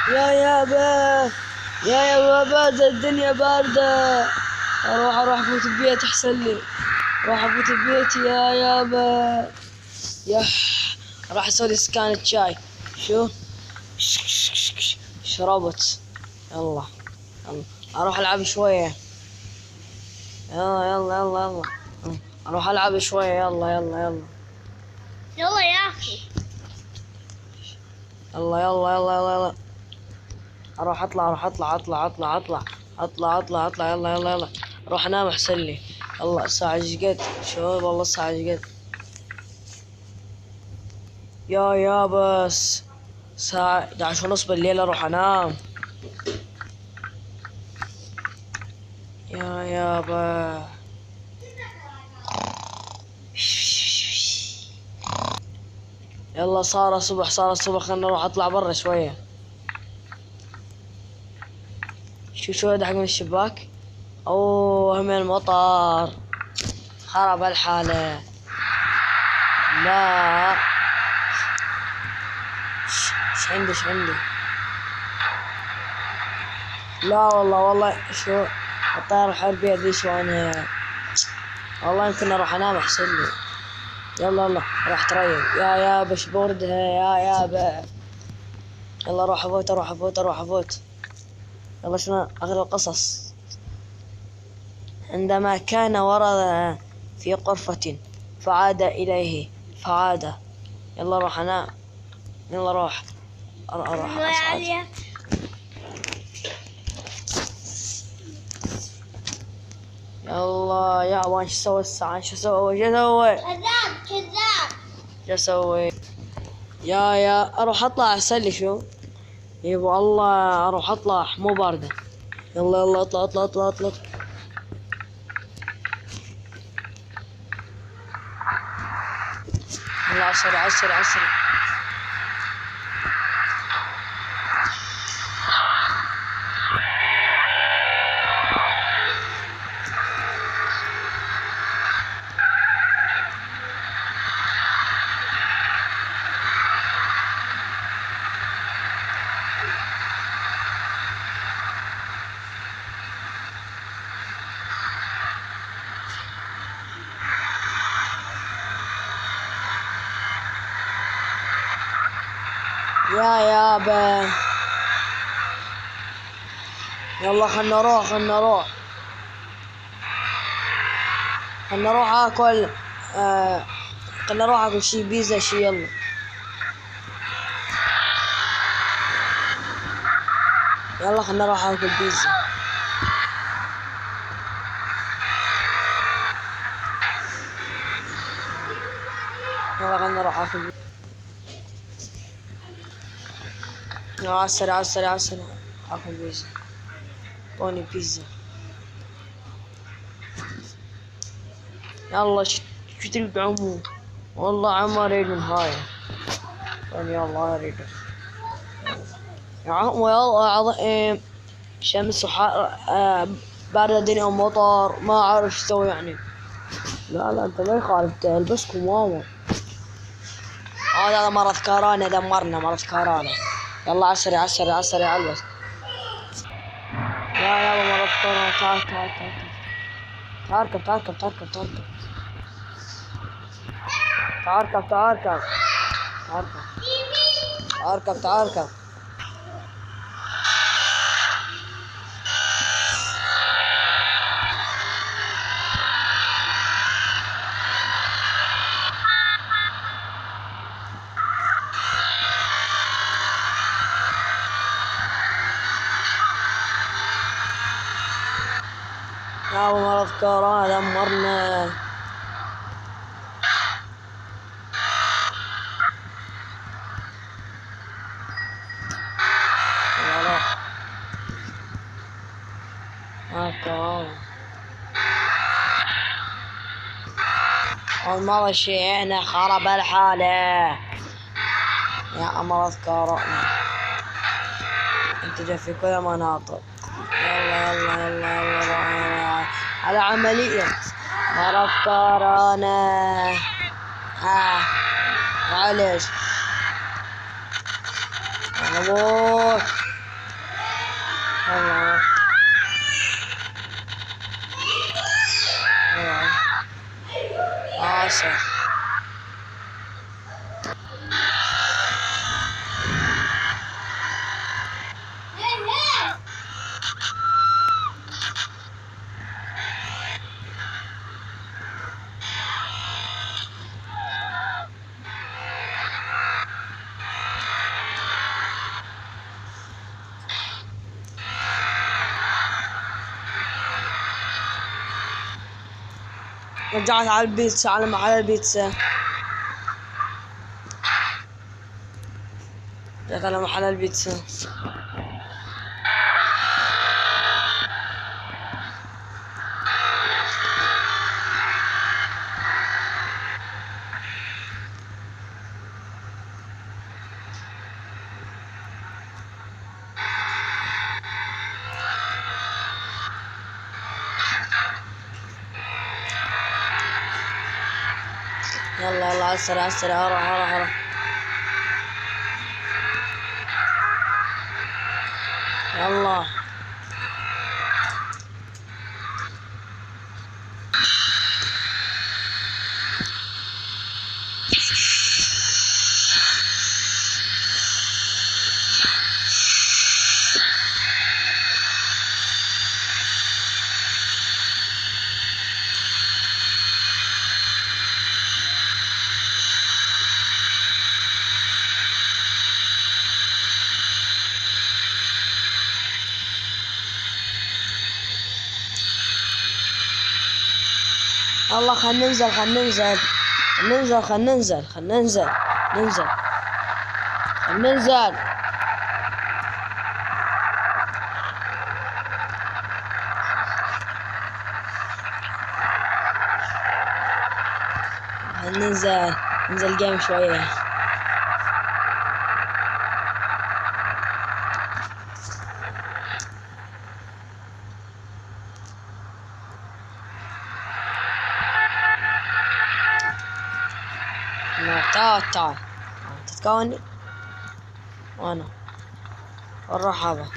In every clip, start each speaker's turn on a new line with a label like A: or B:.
A: يا يابا يا يابا الدنيا باردة. أروح أفوت البيت أحسن لي. أروح أفوت البيت يا يابا. يح. راح أسوي سكانة شاي. شو شربت. يلا يلا أروح ألعب شوية. يلا يلا يلا يلا أروح ألعب شوية. يلا يلا يلا
B: يلا يا أخي.
A: يلا يلا يلا يلا يلا أروح أطلع. يلا يلا يلا أروح أنام أحسن لي. يلا الساعة جقد شباب. والله الساعة جقد يا بس الساعة 11:30 بالليل. أروح أنام يا يابا. يلا صار الصبح خلنا نروح أطلع برا شوية. شو دحق من الشباك. أوه من المطر خرب الحالة. لا ايش عندي. لا والله شو الطيارة الحربية ذي شو أنا. والله يمكن أروح أنام أحسن لي. يلا راح تريق يا يابا. ايش بردها يا يابا. يلا أروح أفوت. يلا شنو آخر القصص. عندما كان ورد في غرفة فعاد إليه. يلا روح أنام. يلا روح أصعد. يلا يا وان شو سوى الساعة. شو سوى يا أروح أطلع أسلي. شو يبا الله أروح أطلع مو باردة. يلا اطلع. يلا عسري. يا يابا. يلا خلنا نروح آكل. خلنا نروح آكل شي بيتزا شي. يلا خلنا نروح آكل بيتزا. يلا خلنا نروح آكل بيتزا. عالسريع آكل بيتزا. طوني بيتزا. يلا شو تريد عمو. والله عمو أريد من هاي. يلا أريد يا عمو. يلا عظيم. شمس وحار. باردة الدنيا ومطر. ما أعرف شو أسوي يعني. لا أنت ما يخالف البس كمامة. هذا مرض كورونا دمرنا. مرض كورونا. يلا عسري البس. يا مرض كورونا. تعال اركب. يا مرض كورونا دمرنا. كورونا والله شيعنا خرب الحالة. يا مرض كورونا انتج في كل المناطق. يلا على عملية مرض كورونا. معلش. رجعت على البيتزا، على محل البيتزا. رجعت على محل البيتزا. يلا يلا، على السريع على السريع، اروح اروح اروح. يلا. يلا خلنا ننزل، خلنا ننزل، خلنا ننزل، خلنا ننزل، خلنا ننزل، ننزل، خلنا ننزل. ننزل، ننزل جيم شوية. تعال تعال، تتكوني وانا الرحابة.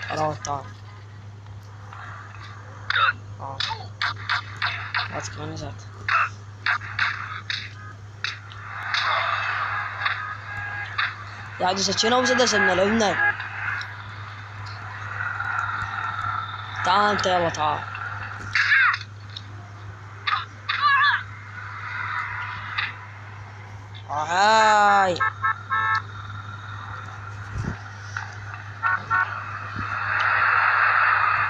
A: تعال تعال لا تكوني ذات. يعني سكينة ومسدس من الابن. تعال انت، يلا تعال. هاي